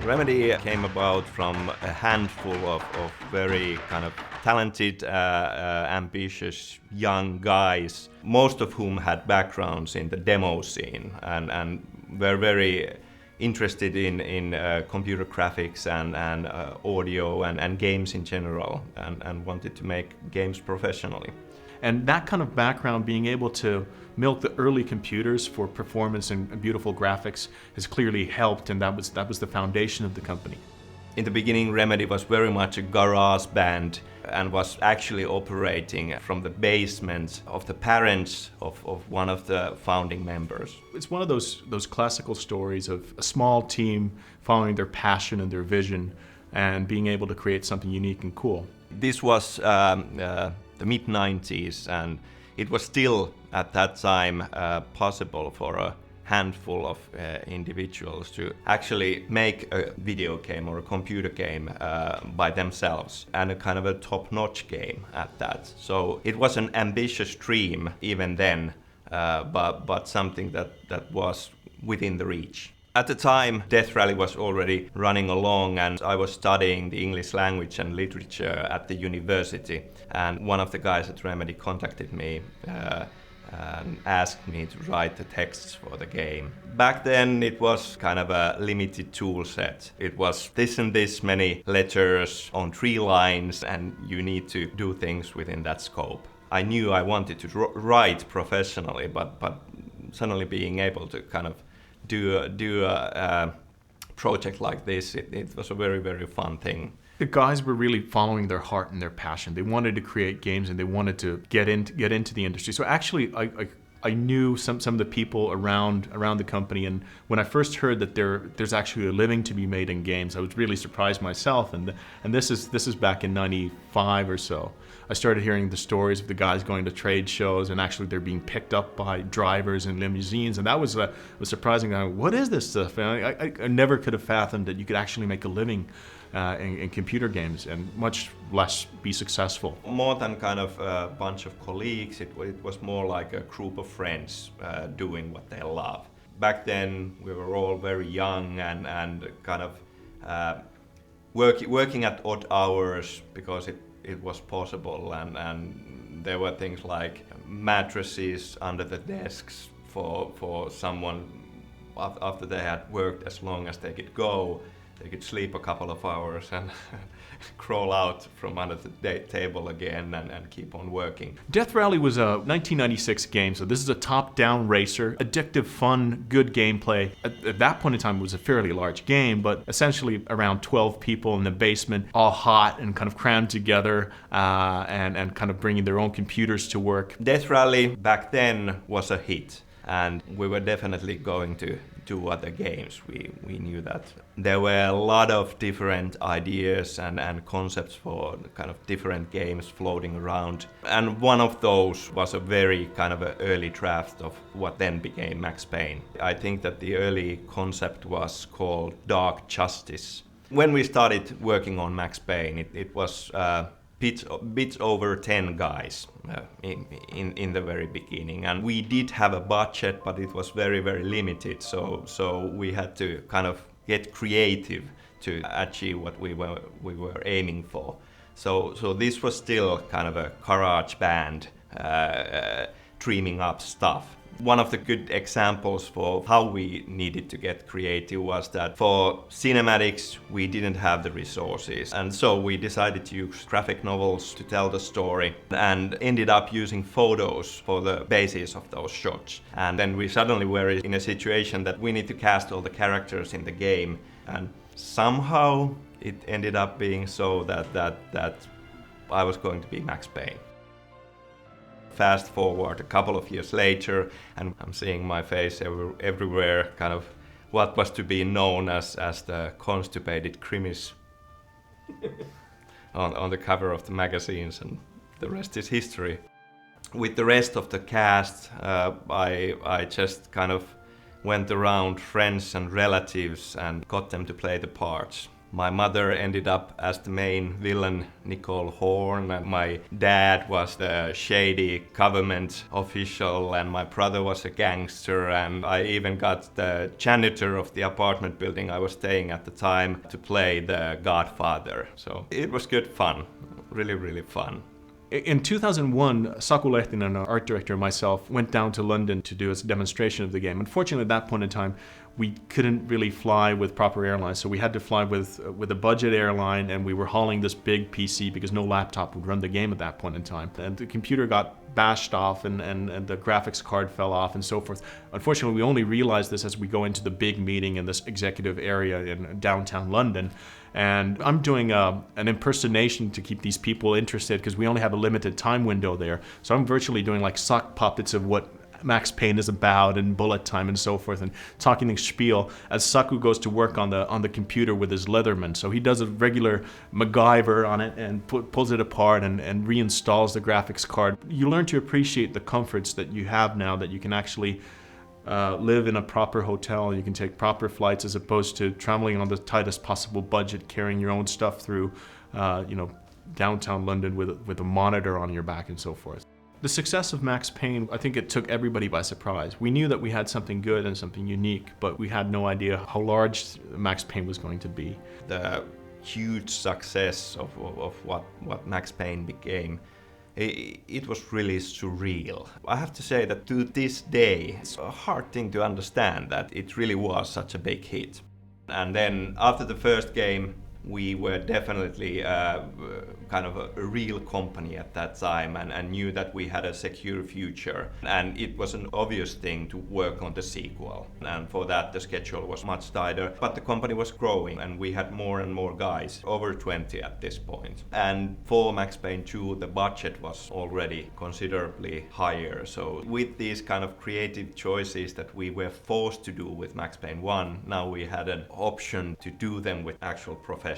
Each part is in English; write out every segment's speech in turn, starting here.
Remedy came about from a handful of very kind of talented, ambitious young guys, most of whom had backgrounds in the demo scene and were very interested in computer graphics and audio and games in general and wanted to make games professionally. And that kind of background, being able to milk the early computers for performance and beautiful graphics, has clearly helped, and that was the foundation of the company. In the beginning, Remedy was very much a garage band and was actually operating from the basement of the parents of one of the founding members. It's one of those classical stories of a small team following their passion and their vision and being able to create something unique and cool. This was the mid-90s, and it was still at that time possible for a handful of individuals to actually make a video game or a computer game by themselves, and a kind of a top-notch game at that. So it was an ambitious dream even then, but something that was within the reach. At the time, Death Rally was already running along, and I was studying the English language and literature at the university. And one of the guys at Remedy contacted me and asked me to write the texts for the game. Back then, it was kind of a limited tool set. It was this and this many letters on 3 lines, and you need to do things within that scope. I knew I wanted to write professionally, but suddenly being able to kind of do a project like this, it was a very, very fun thing. The guys were really following their heart and their passion. They wanted to create games and they wanted to get into the industry. So actually, I knew some of the people around the company, and when I first heard that there's actually a living to be made in games, I was really surprised myself. And this is back in '95 or so. I started hearing the stories of the guys going to trade shows, and actually they're being picked up by drivers in limousines, and that was surprising. What is this stuff? And I never could have fathomed that you could actually make a living in computer games, and much less be successful. More than kind of a bunch of colleagues, it was more like a group of friends doing what they love. Back then, we were all very young and kind of working at odd hours because it was possible, and there were things like mattresses under the desks for someone after they had worked as long as they could go. They could sleep a couple of hours and crawl out from under the table again and keep on working. Death Rally was a 1996 game, so this is a top-down racer, addictive, fun, good gameplay. At that point in time, it was a fairly large game, but essentially around 12 people in the basement, all hot and kind of crammed together and kind of bringing their own computers to work. Death Rally back then was a hit, and we were definitely going to do other games. We knew that. There were a lot of different ideas and concepts for kind of different games floating around. And one of those was a very kind of an early draft of what then became Max Payne. I think that the early concept was called Dark Justice. When we started working on Max Payne, it was bit over 10 guys in the very beginning, and we did have a budget, but it was very, very limited, so we had to kind of get creative to achieve what we were aiming for. So this was still kind of a garage band dreaming up stuff. One of the good examples for how we needed to get creative was that for cinematics we didn't have the resources, and so we decided to use graphic novels to tell the story and ended up using photos for the basis of those shots. And then we suddenly were in a situation that we need to cast all the characters in the game, and somehow it ended up being so that I was going to be Max Payne. Fast forward a couple of years later, and I'm seeing my face everywhere, kind of what was to be known as the constipated Krimis on the cover of the magazines, and the rest is history. With the rest of the cast, I just kind of went around friends and relatives and got them to play the parts. My mother ended up as the main villain, Nicole Horn, and my dad was the shady government official, and my brother was a gangster, and I even got the janitor of the apartment building I was staying at the time to play the Godfather. So it was good fun, really, really fun. In 2001, Saku Lehtinen, our art director, and myself went down to London to do a demonstration of the game. Unfortunately, at that point in time, we couldn't really fly with proper airlines, so we had to fly with a budget airline, and we were hauling this big PC because no laptop would run the game at that point in time. And the computer got bashed off and the graphics card fell off and so forth. Unfortunately, we only realized this as we go into the big meeting in this executive area in downtown London. And I'm doing an impersonation to keep these people interested because we only have a limited time window there. So I'm virtually doing like sock puppets of what Max Payne is about and bullet time and so forth, and talking the spiel as Saku goes to work on the computer with his Leatherman. So he does a regular MacGyver on it and pulls it apart and reinstalls the graphics card. You learn to appreciate the comforts that you have now, that you can actually live in a proper hotel, you can take proper flights as opposed to traveling on the tightest possible budget, carrying your own stuff through downtown London with a monitor on your back and so forth. The success of Max Payne, I think it took everybody by surprise. We knew that we had something good and something unique, but we had no idea how large Max Payne was going to be. The huge success of what Max Payne became, it was really surreal. I have to say that to this day, it's a hard thing to understand that it really was such a big hit. And then after the first game, we were definitely kind of a real company at that time and knew that we had a secure future. And it was an obvious thing to work on the sequel. And for that, the schedule was much tighter. But the company was growing and we had more and more guys, over 20 at this point. And for Max Payne 2, the budget was already considerably higher. So with these kind of creative choices that we were forced to do with Max Payne 1, now we had an option to do them with actual professionals.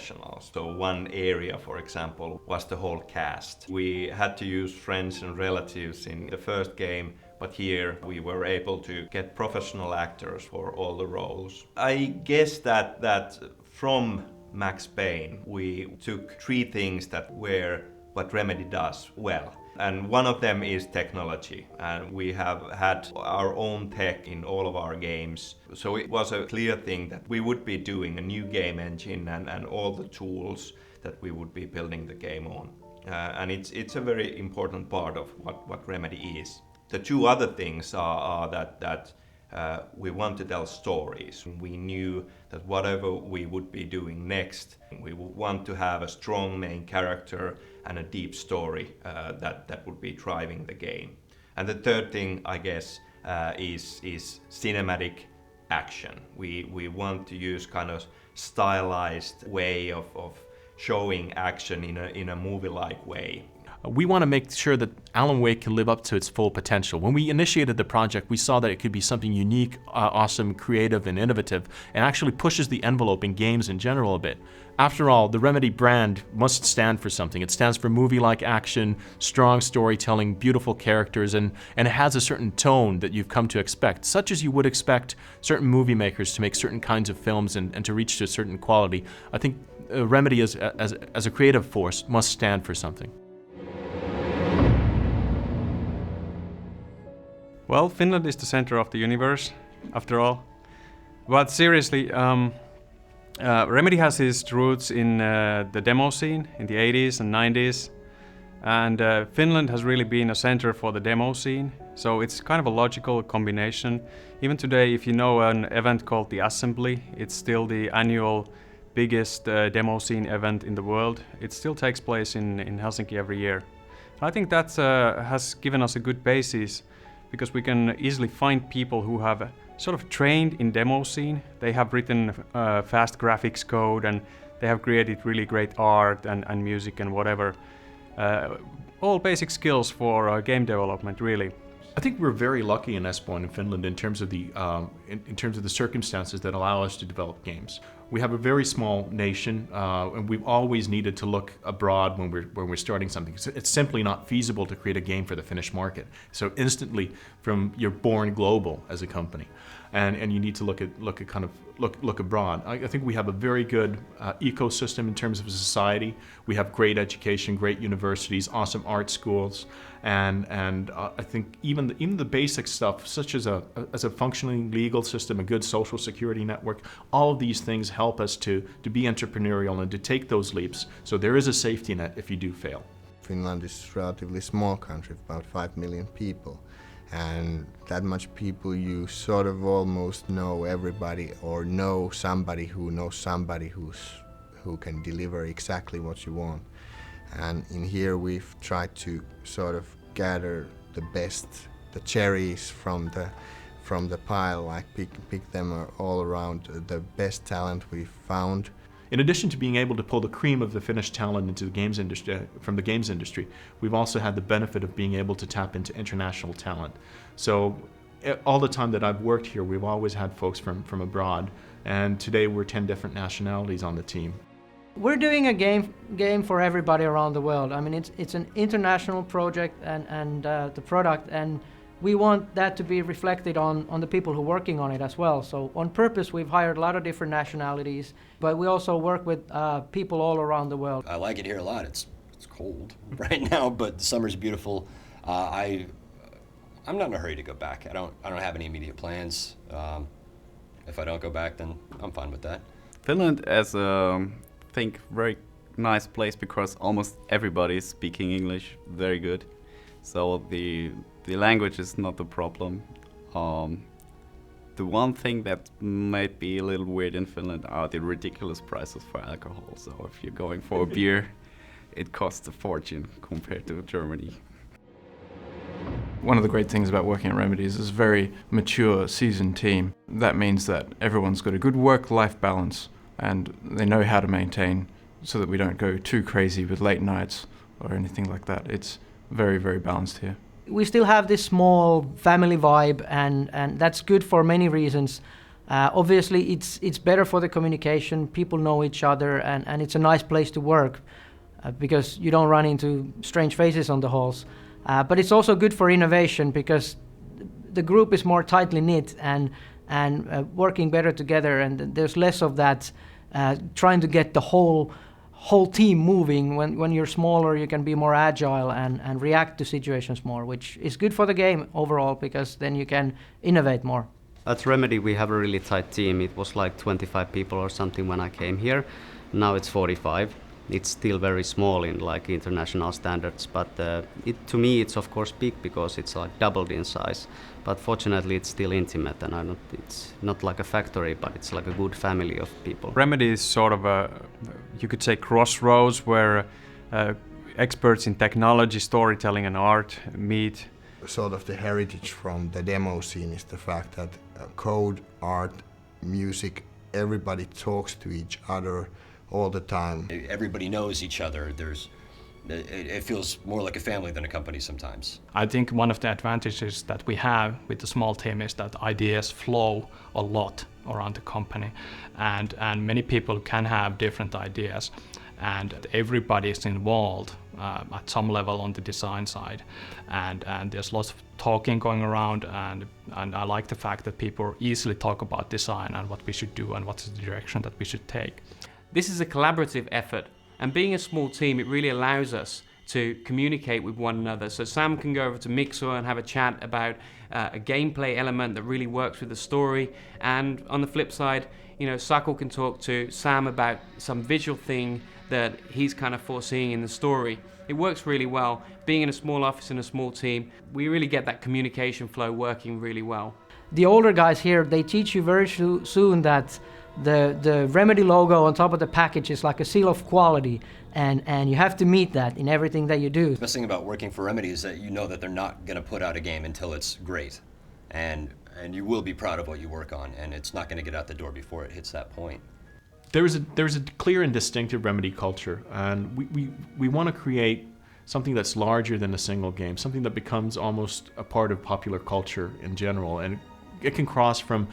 So one area, for example, was the whole cast. We had to use friends and relatives in the first game, but here we were able to get professional actors for all the roles. I guess that from Max Payne we took three things that were what Remedy does well. And one of them is technology, and we have had our own tech in all of our games. So it was a clear thing that we would be doing a new game engine and all the tools that we would be building the game on. And it's a very important part of what Remedy is. The two other things are that we want to tell stories. We knew that whatever we would be doing next, we would want to have a strong main character and a deep story that would be driving the game. And the third thing, I guess, is cinematic action. We want to use kind of stylized way of showing action in a movie-like way. We want to make sure that Alan Wake can live up to its full potential. When we initiated the project, we saw that it could be something unique, awesome, creative, and innovative, and actually pushes the envelope in games in general a bit. After all, the Remedy brand must stand for something. It stands for movie-like action, strong storytelling, beautiful characters, and it has a certain tone that you've come to expect, such as you would expect certain movie makers to make certain kinds of films and to reach to a certain quality. I think Remedy as a creative force must stand for something. Well, Finland is the center of the universe, after all. But seriously, Remedy has its roots in the demo scene in the 80s and 90s. And Finland has really been a center for the demo scene. So it's kind of a logical combination. Even today, if you know an event called the Assembly, it's still the annual biggest demo scene event in the world. It still takes place in Helsinki every year. I think that has given us a good basis, because we can easily find people who have sort of trained in demo scene. They have written fast graphics code and they have created really great art and music and whatever. All basic skills for game development, really. I think we're very lucky in Espoo in Finland in terms of the circumstances that allow us to develop games. We have a very small nation, and we've always needed to look abroad when we're starting something. It's simply not feasible to create a game for the Finnish market. So instantly, you're born global as a company, and you need to look abroad. I think we have a very good ecosystem in terms of society. We have great education, great universities, awesome art schools, and I think even the basic stuff, such as a functioning legal system, a good social security network, all of these things help us to be entrepreneurial and to take those leaps. So there is a safety net if you do fail. Finland is a relatively small country, about 5 million people. And that much people, you sort of almost know everybody or know somebody who knows somebody who can deliver exactly what you want. And in here we've tried to sort of gather the cherries from the pile, like pick them all around, the best talent we've found. In addition to being able to pull the cream of the Finnish talent into the games industry, from the games industry, we've also had the benefit of being able to tap into international talent. So all the time that I've worked here, we've always had folks from abroad, and today we're 10 different nationalities on the team. We're doing a game for everybody around the world. I mean, it's an international project and the product, and we want that to be reflected on the people who are working on it as well. So on purpose, we've hired a lot of different nationalities, but we also work with people all around the world. I like it here a lot. It's cold right now, but the summer's beautiful. I'm not in a hurry to go back. I don't have any immediate plans. If I don't go back, then I'm fine with that. Finland is I think very nice place because almost everybody is speaking English very good. So the language is not the problem. The one thing that might be a little weird in Finland are the ridiculous prices for alcohol. So if you're going for a beer, it costs a fortune compared to Germany. One of the great things about working at Remedy is it's a very mature, seasoned team. That means that everyone's got a good work-life balance and they know how to maintain so that we don't go too crazy with late nights or anything like that. It's very, very balanced here. We still have this small family vibe, and that's good for many reasons. Obviously, it's better for the communication. People know each other, and it's a nice place to work because you don't run into strange faces on the halls. But it's also good for innovation because the group is more tightly knit and working better together, and there's less of that trying to get the whole team moving. When you're smaller, you can be more agile and react to situations more, which is good for the game overall because then you can innovate more. At Remedy we have a really tight team. It was like 25 people or something when I came here. Now it's 45. It's still very small in like international standards, but to me it's of course big because it's like doubled in size. But fortunately it's still intimate, and it's not like a factory, but it's like a good family of people. Remedy is sort of you could say, crossroads where experts in technology, storytelling, and art meet. Sort of the heritage from the demo scene is the fact that code, art, music, everybody talks to each other all the time. Everybody knows each other. It feels more like a family than a company sometimes. I think one of the advantages that we have with the small team is that ideas flow a lot around the company, and many people can have different ideas, and everybody is involved at some level on the design side, and there's lots of talking going around, and I like the fact that people easily talk about design and what we should do and what's the direction that we should take. This is a collaborative effort, and being a small team, it really allows us to communicate with one another. So Sam can go over to Mixer and have a chat about a gameplay element that really works with the story, and on the flip side, Saku can talk to Sam about some visual thing that he's kind of foreseeing in the story. It works really well. Being in a small office in a small team, we really get that communication flow working really well. The older guys here, they teach you very soon that the Remedy logo on top of the package is like a seal of quality, and you have to meet that in everything that you do. The best thing about working for Remedy is that you know that they're not going to put out a game until it's great, and you will be proud of what you work on, and it's not going to get out the door before it hits that point. There's a clear and distinctive Remedy culture, and we want to create something that's larger than a single game, something that becomes almost a part of popular culture in general, and it can cross from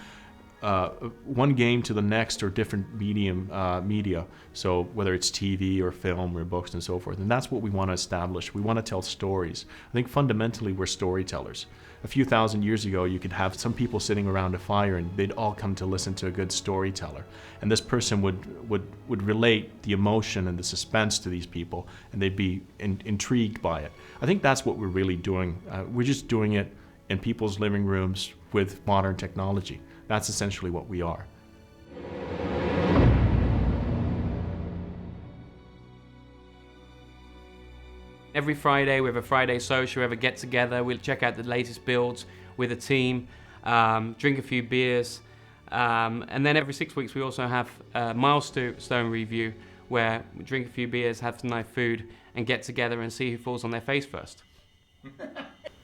one game to the next or different media. So whether it's TV or film or books and so forth. And that's what we want to establish. We want to tell stories. I think fundamentally we're storytellers. A few thousand years ago, you could have some people sitting around a fire and they'd all come to listen to a good storyteller. And this person would relate the emotion and the suspense to these people, and they'd be intrigued by it. I think that's what we're really doing. We're just doing it in people's living rooms with modern technology. That's essentially what we are. Every Friday we have a Friday social, we have a get together, we'll check out the latest builds with a team, drink a few beers, and then every 6 weeks we also have a milestone review where we drink a few beers, have some nice food, and get together and see who falls on their face first.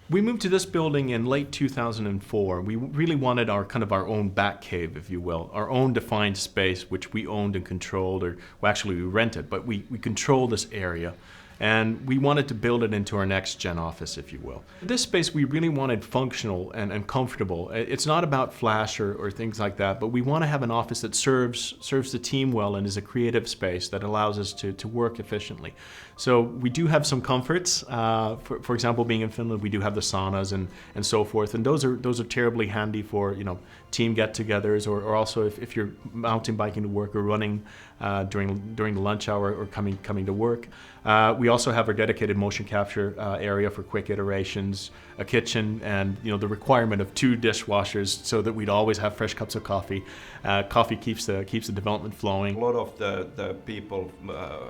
We moved to this building in late 2004. We really wanted our own back cave, if you will, our own defined space, which we owned and controlled, or well, actually we rented, but we control this area. And we wanted to build it into our next gen office, if you will. This space we really wanted functional and comfortable. It's not about flash or things like that, but we want to have an office that serves the team well and is a creative space that allows us to work efficiently. So we do have some comforts. For example, being in Finland, we do have the saunas and so forth, and those are terribly handy for team get-togethers or also if you're mountain biking to work or running during the lunch hour or coming to work. We also have our dedicated motion capture area for quick iterations, a kitchen, and the requirement of 2 dishwashers so that we'd always have fresh cups of coffee. Coffee keeps the development flowing. A lot of the people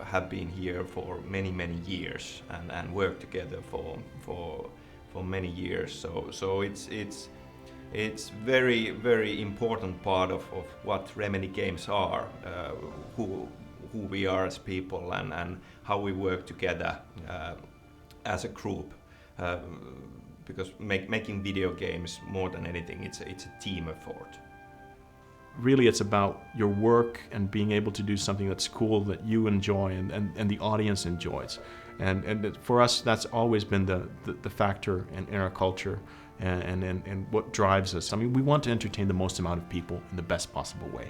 have been here for many years and worked together for many years. So it's very important part of what Remedy Games are, who we are as people and how we work together as a group. Because making video games, more than anything, it's a team effort. Really, it's about your work and being able to do something that's cool, that you enjoy and the audience enjoys. And for us, that's always been the factor in our culture and what drives us. I mean, we want to entertain the most amount of people in the best possible way.